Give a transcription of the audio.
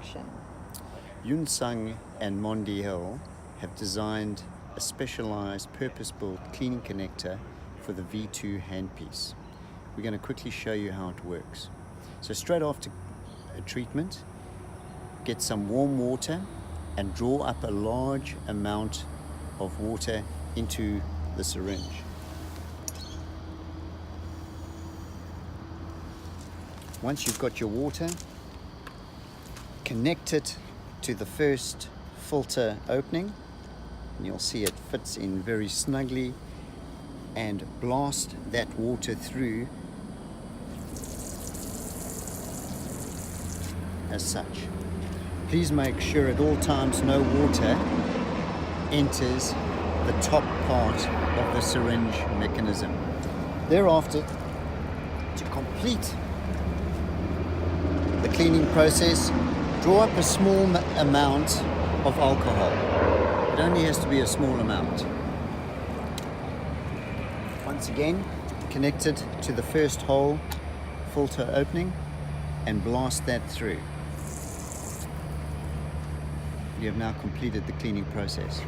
introduction. Yun Sung and Mondi Hill have designed a specialized purpose-built cleaning connector for the V2 handpiece. We're going to quickly show you how it works. So straight after a treatment, get some warm water and draw up a large amount of water into the syringe. Once you've got your water, connect it to the first filter opening, and you'll see it fits in very snugly, and blast that water through as such. Please make sure at all times no water enters the top part of the syringe mechanism. Thereafter, to complete the cleaning process, draw up a small amount of alcohol. It only has to be a small amount. Once again, connect it to the first hole filter opening and blast that through. You have now completed the cleaning process.